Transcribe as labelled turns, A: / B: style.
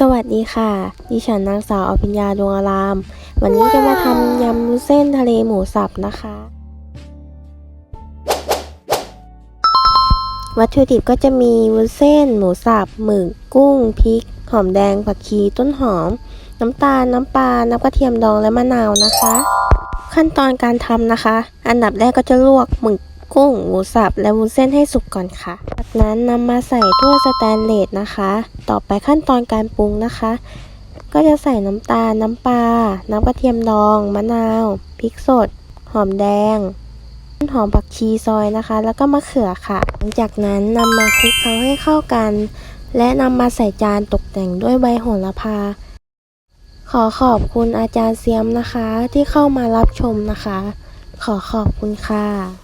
A: สวัสดีค่ะดิฉันนางสาวอภิญญาดวงอารามวันนี้จะมาทำยำวุ้นเส้นทะเลหมูสับนะคะวัตถุดิบก็จะมีวุ้นเส้นหมูสับหมึกกุ้งพริกหอมแดงผักชีต้นหอมน้ำตาลน้ำปลาน้ำกระเทียมดองและมะนาวนะคะขั้นตอนการทำนะคะอันดับแรกก็จะลวกหมึกกุ้งหมูสับและวุ้นเส้นให้สุกก่อนค่ะจากนั้นนำมาใส่ถ้วยสแตนเลสนะคะต่อไปขั้นตอนการปรุงนะคะก็จะใส่น้ำตาลน้ำปลาน้ำกระเทียมดองมะนาวพริกสดหอมแดงต้นหอมผักชีซอยนะคะแล้วก็มะเขือค่ะหลังจากนั้นนำมาคลุกเคล้าให้เข้ากันและนำมาใส่จานตกแต่งด้วยใบโหระพาขอขอบคุณอาจารย์เซียมนะคะที่เข้ามารับชมนะคะขอขอบคุณค่ะ